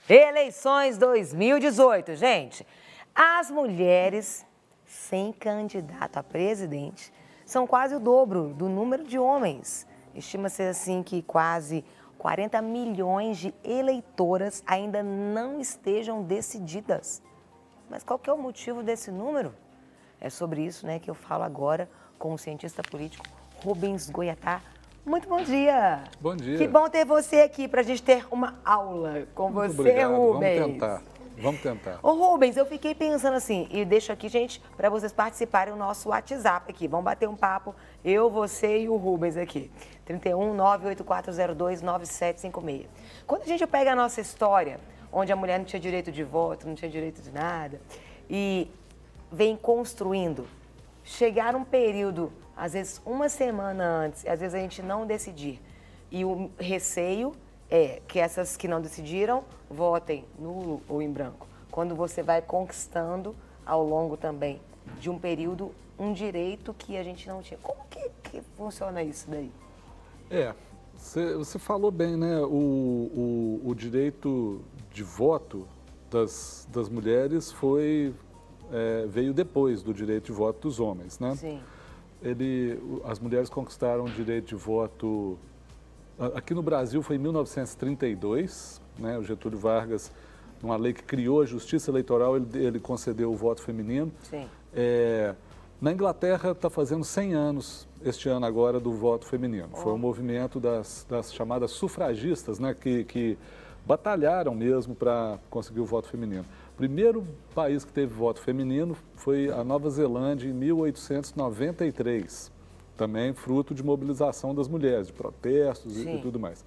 Eleições 2018, gente. As mulheres sem candidato a presidente são quase o dobro do número de homens. Estima-se assim que quase 40 milhões de eleitoras ainda não estejam decididas. Mas qual que é o motivo desse número? É sobre isso, que eu falo agora com o cientista político Rubens Goiatá. Muito bom dia. Bom dia. Que bom ter você aqui para a gente ter uma aula com Muito você, obrigado. Rubens. Vamos tentar. Ô, Rubens, eu fiquei pensando assim, e deixo aqui, gente, para vocês participarem do nosso WhatsApp aqui. Vamos bater um papo, eu, você e o Rubens aqui. 31 98402 9756. Quando a gente pega a nossa história, onde a mulher não tinha direito de voto, não tinha direito de nada, e vem construindo, chegar um período, às vezes uma semana antes, às vezes a gente não decidir, e o receio é que essas que não decidiram votem nulo ou em branco. Quando você vai conquistando ao longo também de um período um direito que a gente não tinha. Como que funciona isso daí? Você falou bem, né? O direito de voto das mulheres veio depois do direito de voto dos homens, né? Sim. As mulheres conquistaram o direito de voto. Aqui no Brasil foi em 1932, né? O Getúlio Vargas, numa lei que criou a justiça eleitoral, ele concedeu o voto feminino. Sim. Na Inglaterra está fazendo 100 anos, este ano agora, do voto feminino. Foi um movimento das chamadas sufragistas, né? Que batalharam mesmo para conseguir o voto feminino. O primeiro país que teve voto feminino foi a Nova Zelândia, em 1893. Também fruto de mobilização das mulheres, de protestos e tudo mais.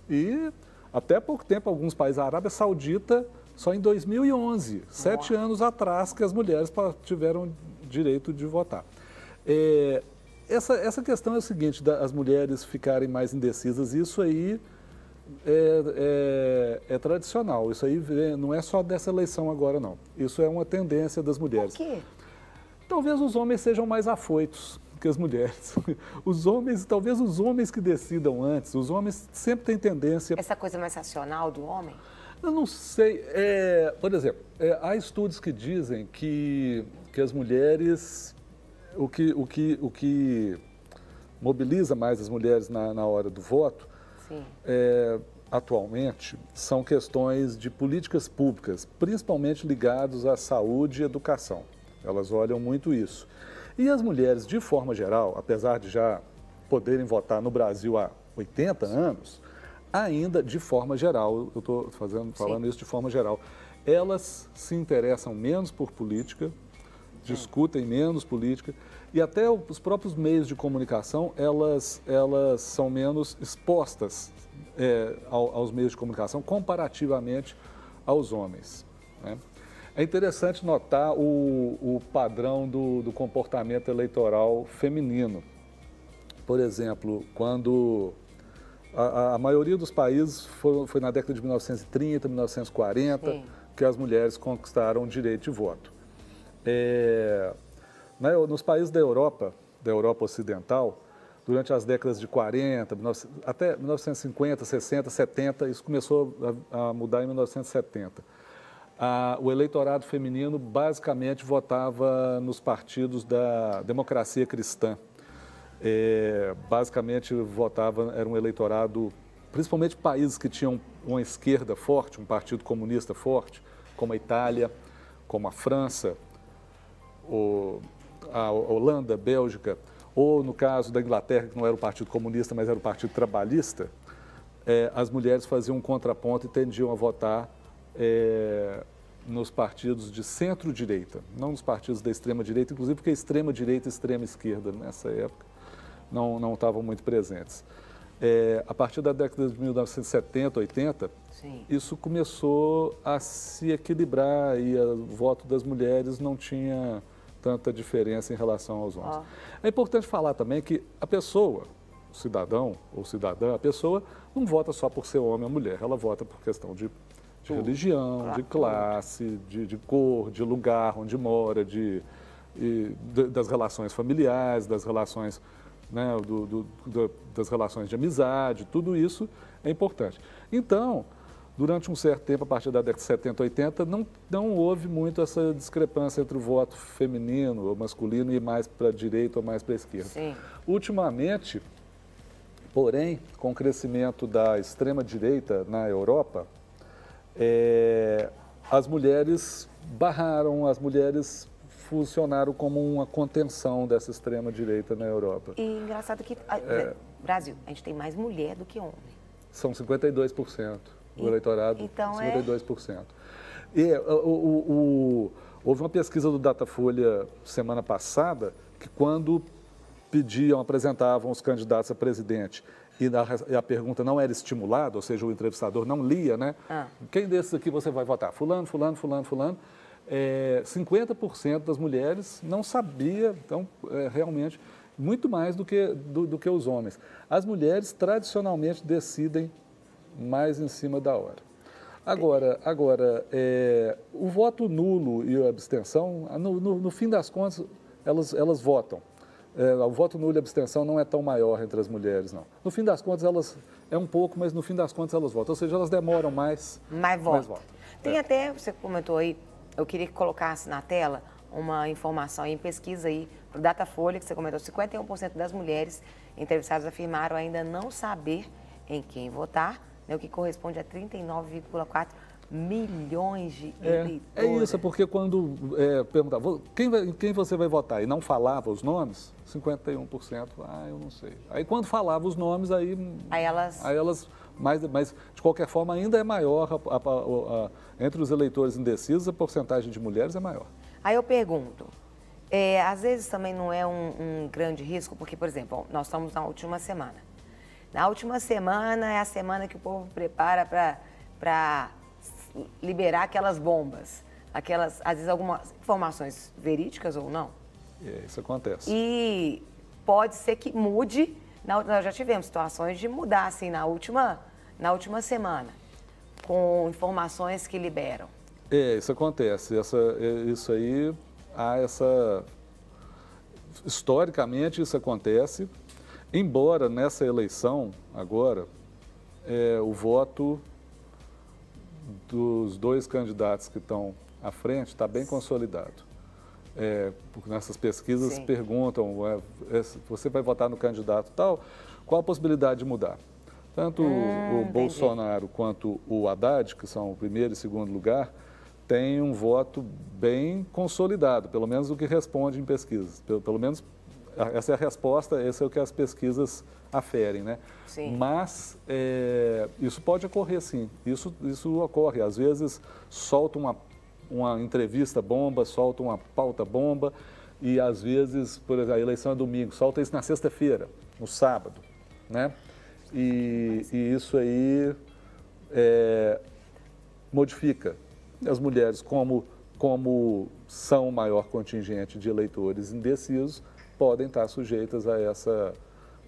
E até pouco tempo, alguns países, a Arábia Saudita, só em 2011, 7 anos atrás, que as mulheres tiveram direito de votar. Essa questão é o seguinte, as mulheres ficarem mais indecisas, isso aí é tradicional, isso aí não é só dessa eleição agora, não. Isso é uma tendência das mulheres. Por quê? Talvez os homens sejam mais afoitos que as mulheres. Talvez os homens que decidam antes, os homens sempre têm tendência... Essa coisa mais racional do homem? Eu não sei. Por exemplo, há estudos que dizem que as mulheres, o que mobiliza mais as mulheres na hora do voto, atualmente, são questões de políticas públicas, principalmente ligadas à saúde e educação. Elas olham muito isso. E as mulheres, de forma geral, apesar de já poderem votar no Brasil há 80 anos, ainda, de forma geral, eu estou falando isso de forma geral, elas se interessam menos por política, discutem menos política, e até os próprios meios de comunicação, elas são menos expostas aos meios de comunicação comparativamente aos homens, né? É interessante notar o padrão do comportamento eleitoral feminino. Por exemplo, quando a maioria dos países foi na década de 1930, 1940, que as mulheres conquistaram o direito de voto. Nos países da Europa Ocidental, durante as décadas de 40, até 1950, 60, 70, isso começou a mudar em 1970. O eleitorado feminino basicamente votava nos partidos da democracia cristã. Basicamente era um eleitorado, principalmente países que tinham uma esquerda forte, um partido comunista forte, como a Itália, como a França, a Holanda, a Bélgica, ou no caso da Inglaterra, que não era o partido comunista, mas era o partido trabalhista, as mulheres faziam um contraponto e tendiam a votar nos partidos de centro-direita, não nos partidos da extrema-direita, inclusive porque a extrema-direita e a extrema-esquerda, nessa época, não estavam muito presentes. A partir da década de 1970, 80, isso começou a se equilibrar e o voto das mulheres não tinha tanta diferença em relação aos homens. É importante falar também que a pessoa, o cidadão ou cidadã, a pessoa não vota só por ser homem ou mulher, ela vota por questão de religião, de classe, de cor, de lugar onde mora, das relações familiares, das relações, né, das relações de amizade, tudo isso é importante. Então, durante um certo tempo, a partir da década de 70, 80, não houve muito essa discrepância entre o voto feminino ou masculino e mais para a direita ou mais para a esquerda. Sim. Ultimamente, porém, com o crescimento da extrema-direita na Europa, as mulheres barraram, as mulheres funcionaram como uma contenção dessa extrema-direita na Europa. E engraçado que, Brasil, a gente tem mais mulher do que homem. São 52%. O eleitorado, então 52%. E houve uma pesquisa do Datafolha semana passada que quando apresentavam os candidatos a presidente e a pergunta não era estimulada, ou seja, o entrevistador não lia, né? Quem desses aqui você vai votar? Fulano, fulano, fulano, fulano. 50% das mulheres não sabia, então, realmente, muito mais do que os homens. As mulheres, tradicionalmente, decidem mais em cima da hora. Agora o voto nulo e a abstenção, no fim das contas, elas votam. O voto nulo e a abstenção não é tão maior entre as mulheres, não. No fim das contas, elas é um pouco, mas no fim das contas elas votam. Ou seja, elas demoram mais votam. Tem até, você comentou aí, eu queria que colocasse na tela uma informação aí, em pesquisa aí, para o Datafolha, que você comentou, 51% das mulheres entrevistadas afirmaram ainda não saber em quem votar, né, o que corresponde a 39,4 milhões de eleitores. É isso, porque quando perguntava quem você vai votar e não falava os nomes, 51%, eu não sei. Aí quando falava os nomes, aí elas mas de qualquer forma ainda é maior, entre os eleitores indecisos, a porcentagem de mulheres é maior. Aí eu pergunto, às vezes também não é um grande risco, porque, por exemplo, nós estamos na última semana. Na última semana é a semana que o povo prepara para liberar aquelas bombas, às vezes algumas informações verídicas ou não. Isso acontece. E pode ser que mude, nós já tivemos situações de mudar assim na última semana, com informações que liberam. Isso acontece. Isso aí, historicamente isso acontece. Embora nessa eleição, agora, o voto dos dois candidatos que estão à frente está bem consolidado. Porque nessas pesquisas perguntam, você vai votar no candidato tal, qual a possibilidade de mudar? Tanto o Bolsonaro quanto o Haddad, que são o primeiro e segundo lugar, têm um voto bem consolidado, pelo menos o que responde em pesquisas. Pelo menos essa é a resposta, esse é o que as pesquisas aferem, né? Sim. Mas isso pode ocorrer, sim. Isso ocorre. Às vezes solta uma entrevista bomba, solta uma pauta bomba e às vezes, por exemplo, a eleição é domingo, solta isso na sexta-feira, no sábado, né? E isso aí modifica. As mulheres, como são o maior contingente de eleitores indecisos, podem estar sujeitas a essa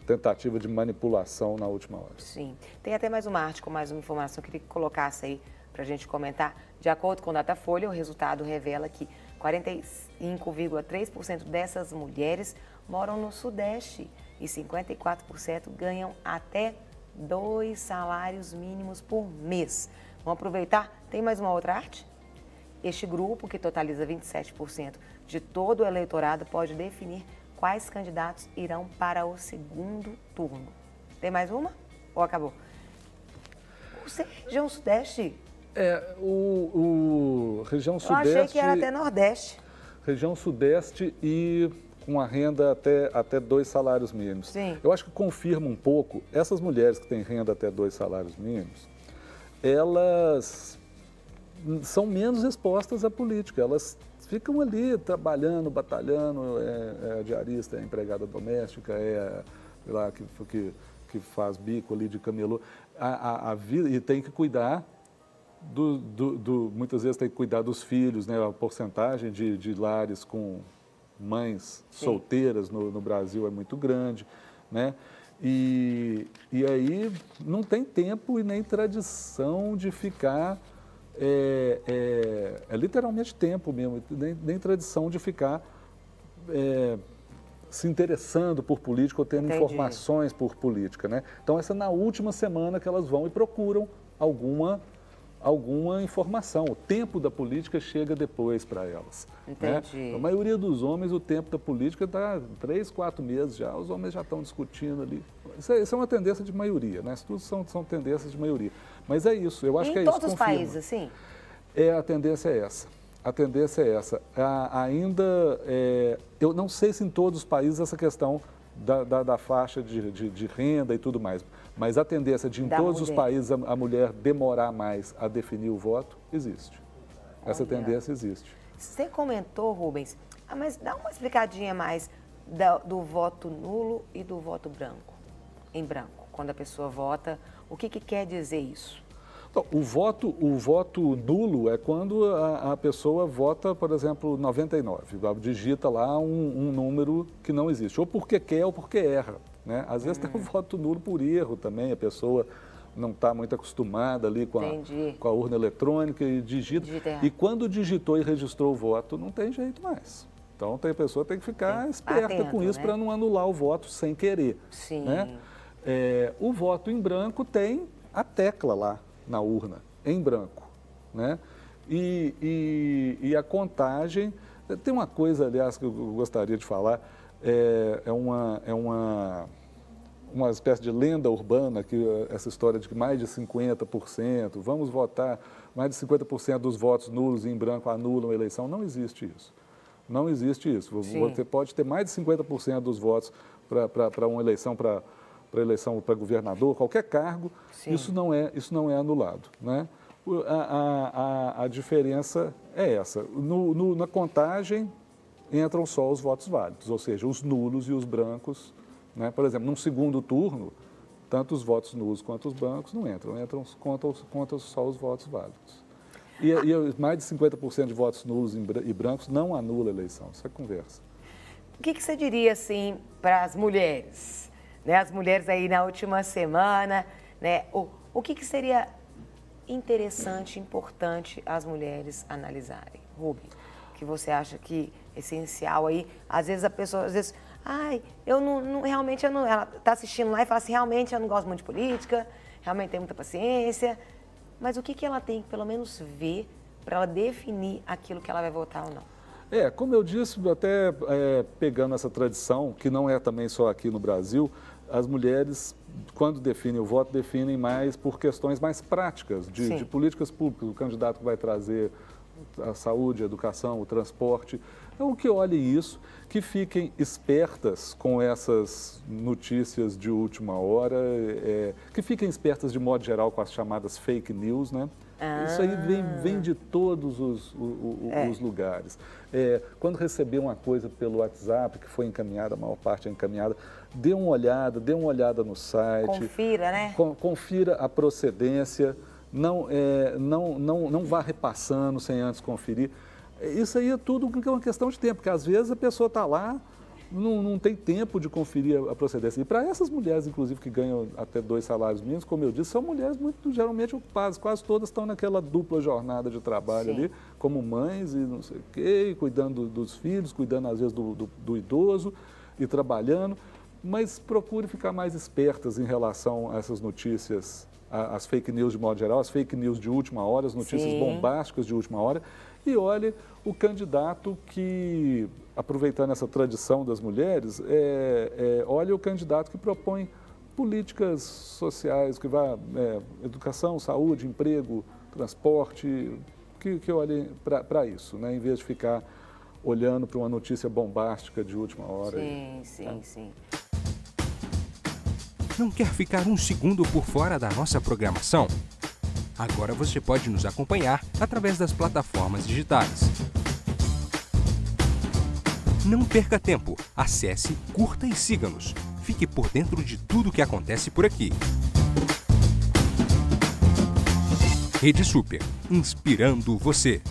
tentativa de manipulação na última hora. Sim. Tem até mais uma arte com mais uma informação que eu queria que colocasse aí para a gente comentar. De acordo com o Datafolha, o resultado revela que 45,3% dessas mulheres moram no Sudeste e 54% ganham até 2 salários mínimos por mês. Vamos aproveitar? Tem mais uma outra arte? Este grupo, que totaliza 27% de todo o eleitorado, pode definir quais candidatos irão para o segundo turno. Tem mais uma? Ou acabou? Você, região Sudeste? Região Sudeste... Eu achei que era até Nordeste. Região Sudeste e com a renda até 2 salários mínimos. Sim. Eu acho que confirma um pouco, essas mulheres que têm renda até 2 salários mínimos, elas são menos expostas à política, elas ficam ali trabalhando, batalhando, diarista, empregada doméstica, sei lá, que faz bico ali de camelô, a vida, e tem que cuidar muitas vezes tem que cuidar dos filhos, né? A porcentagem de lares com mães solteiras no Brasil é muito grande, né? E aí não tem tempo e nem tradição de ficar, literalmente tempo mesmo, nem tradição de ficar se interessando por política ou tendo informações por política, né? Então essa é na última semana que elas vão e procuram alguma alguma informação. O tempo da política chega depois para elas. Entendi. Né? A maioria dos homens, o tempo da política está 3, 4 meses já, os homens já estão discutindo ali. Isso é uma tendência de maioria, né? Isso tudo são tendências de maioria. Mas é isso, eu acho que é isso. Em todos os países, assim? A tendência é essa. A tendência é essa. Eu não sei se em todos os países essa questão da faixa de renda e tudo mais, mas a tendência de em todos os países a mulher demorar mais a definir o voto, existe. Essa tendência existe. Você comentou, Rubens, mas dá uma explicadinha mais do voto nulo e do voto branco, em branco, quando a pessoa vota, o que quer dizer isso? Então, o voto nulo é quando a pessoa vota, por exemplo, 99, digita lá um número que não existe, ou porque quer ou porque erra. Né? Às vezes tem um voto nulo por erro também, a pessoa não está muito acostumada ali com a urna eletrônica e digita. E quando digitou e registrou o voto, não tem jeito mais. Então, a pessoa tem que ficar esperta com isso, né? Para não anular o voto sem querer. Sim. Né? O voto em branco tem a tecla lá na urna, em branco, né? E a contagem, tem uma coisa, aliás, que eu gostaria de falar, uma espécie de lenda urbana, que essa história de que mais de 50%, vamos votar, mais de 50% dos votos nulos em branco anulam a eleição, não existe isso. Não existe isso. Sim. Você pode ter mais de 50% dos votos para uma eleição, para governador, qualquer cargo, isso não é anulado. Né? A diferença é essa. Na contagem entram só os votos válidos, ou seja, os nulos e os brancos. Né? Por exemplo, num segundo turno, tanto os votos nulos quanto os brancos não entram, contam só os votos válidos. E mais de 50% de votos nulos e brancos não anula a eleição, isso é conversa. O que você diria, assim, para as mulheres? Né, as mulheres aí na última semana, né, o que seria interessante, importante as mulheres analisarem? Rubem, o que você acha que é essencial aí? Às vezes a pessoa, realmente eu não, ela está assistindo lá e fala assim, realmente eu não gosto muito de política, realmente tenho muita paciência, mas o que ela tem que pelo menos ver para ela definir aquilo que ela vai votar ou não? Como eu disse, até pegando essa tradição, que não é também só aqui no Brasil, as mulheres, quando definem o voto, definem mais por questões mais práticas, de políticas públicas, o candidato que vai trazer a saúde, a educação, o transporte. Então, que olhem isso, que fiquem espertas com essas notícias de última hora, que fiquem espertas de modo geral com as chamadas fake news, né? Isso aí vem de todos os lugares. Quando receber uma coisa pelo WhatsApp, que foi encaminhada, a maior parte é encaminhada, dê uma olhada no site. Confira, né? Confira a procedência, não vá repassando sem antes conferir. Isso aí é tudo uma questão de tempo, porque às vezes a pessoa está lá, não tem tempo de conferir a procedência. E para essas mulheres, inclusive, que ganham até 2 salários mínimos, como eu disse, são mulheres muito geralmente ocupadas, quase todas estão naquela dupla jornada de trabalho ali, como mães e não sei o quê, cuidando dos filhos, cuidando às vezes do idoso e trabalhando, mas procure ficar mais espertas em relação a essas notícias, as fake news de modo geral, as fake news de última hora, as notícias bombásticas de última hora, e olhe o candidato que, aproveitando essa tradição das mulheres, olhe o candidato que propõe políticas sociais, que vá educação, saúde, emprego, transporte, que olhe para isso, né? Em vez de ficar olhando para uma notícia bombástica de última hora. Sim. Não quer ficar um segundo por fora da nossa programação? Agora você pode nos acompanhar através das plataformas digitais. Não perca tempo, acesse, curta e siga-nos. Fique por dentro de tudo o que acontece por aqui. Rede Super, inspirando você.